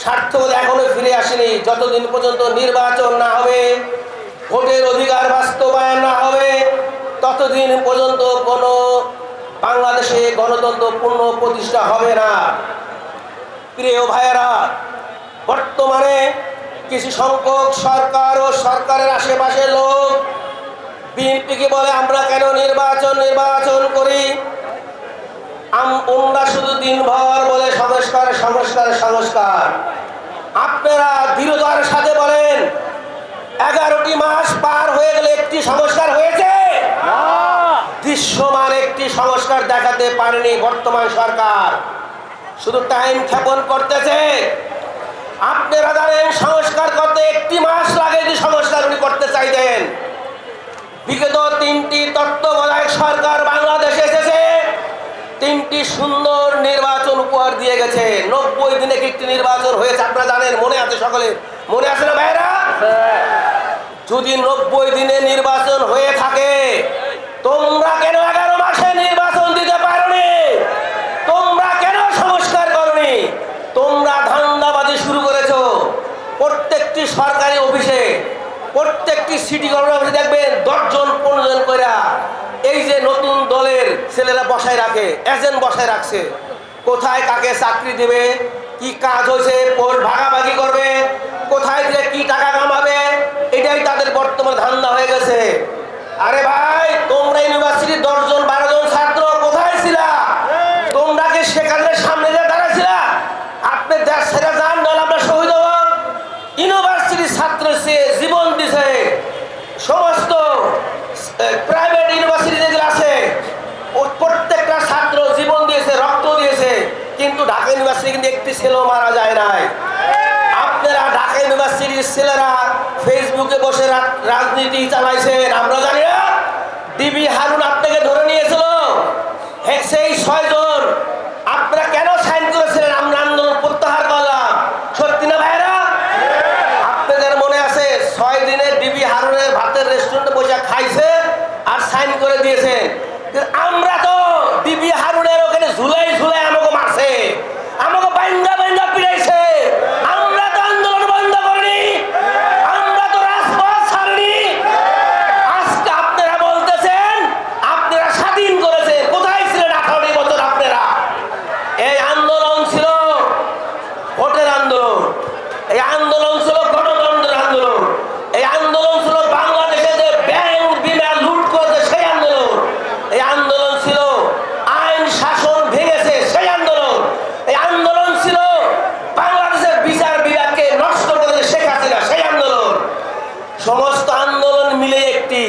স্বার্থবোধ এখনো ফিরে আসেনি। যতদিন পর্যন্ত নির্বাচন না হবে, ভোটের অধিকার বাস্তবায়ন না হবে, ততদিন পর্যন্ত কোনো বাংলাদেশে গণতন্ত্র পূর্ণ প্রতিষ্ঠা হবে না। প্রিয় ভাইয়েরা, বর্তমানে কিছু সংখ্যক সরকার ও সরকারের আশেপাশে লোক বিএনপিকে বলে আমরা কেন নির্বাচন করি, আমরা শুধু দিনভর বলে সংস্কার। আপনারা দৃঢ়তার সাথে বলেন 11টি মাস পার হয়ে গেলে একটি সংস্কার হয়েছে? দৃশ্যমান একটি সংস্কার দেখাতে পারেনি বর্তমান সরকার, শুধু টাইম ক্ষেপণ করতেছে। আপনারা জানেন সংস্কার করতে 1 মাস লাগে, যদি সংস্কার উনি করতে চাইতেন। বিগত 3টি তত্ত্বাবধায়ক সরকার বাংলাদেশে এসেছে, 3টি সুন্দর নির্বাচন উপহার দিয়ে গেছে। 90 দিনে একটি নির্বাচন হয়েছে, আপনারা জানেন, মনে আছে, সকলের মনে আছে না ভাইরা? যদি 90 দিনে নির্বাচন হয়ে থাকে, তোমরা কেন 11 মাসে নির্বাচন দিতে পারোনি? তোমরা কেন সংস্কার করোনি? তোমরা ধান্দাবাজি শুরু করেছো। প্রত্যেকটি সরকারি অফিসে, প্রত্যেকটি সিটি কর্পোরেশন দেখবেন 10 জন 15 জন করে এই যে নতুন দলের ছেলেরা বসায় রাখে, এজেন্ট বসায় রাখছে। কোথায় কাকে চাকরি দেবে, কি কাজ হয়েছে, পোস্ট ভাগাভাগি করবে, কোথায় যে কি টাকা কামাবে, এটাই তাদের বর্তমান ধান্দা হয়ে গেছে। আরে ভাই, তোমরা ইউনিভার্সিটির 10 জন 12 জন ছাত্র কোথায় ছিলা? তোমরা কি সেখানে সামনে যে দাঁড়াইছিলা? আপনি দেশ ছেড়ে যান, নাহলে আমরা শহীদ হব। ইউনিভার্সিটির ছাত্র সে জীবন দিছে, সমস্ত প্রাইভেট ইউনিভার্সিটি যেগুলো আছে প্রত্যেকটা ছাত্র জীবন দিয়েছে, রক্ত দিয়েছে, কিন্তু ঢাকা ইউনিভার্সিটি কিন্তু একটি ছেলেও মারা যায় নাই। আপনারা ঢাকা ইউনিভার্সিটির ছেলেরা ফেসবুকে বসে রাজনীতি চালাইছেন, আমরা জানি না। ডিবি হারুন আপনাকে ধরে নিয়েছিল, সেই 6 জন আপনারা কেন সাইন করেছিলেন? আমরা আন্দোলন প্রত্যাহার করলাম, সত্যি না ভাইরা? আপনাদের মনে আছে 6 দিনে ডিবি হারুনের ভাতের রেস্টুরেন্টে বসে খাইছে আর সাইন করে দিয়েছেন। আমরা তো ডিবি হারুনের ওখানে ঝুলাই আমাকে মারছে, আমাকে বাইন্দা পিড়াইছে। আমরা তো আন্দোলন বন্ধ করিনি, আমরা তো রাজপথ ছাড়িনি। আজকে আপনারা বলতেছেন আপনারা স্বাধীন করেছেন। কোথায় ছিলেন 18 বছর আপনারা? এই আন্দোলন ছিল ভোটের আন্দোলন, এই আন্দোলন ছিল গণতন্ত্রের আন্দোলন, এই আন্দোলন ছিল বাংলাদেশে যে ব্যাংক বিমা লুট করেছে সেই আন্দোলন, এই আন্দোলন ছিল আইন শাসন ভেঙেছে সেই আন্দোলন, এই আন্দোলন ছিল বাংলাদেশের বিচার বিভাগকে নষ্ট করেছে শেখ হাসিনা সেই আন্দোলন। সমস্ত আন্দোলন মিলে একটি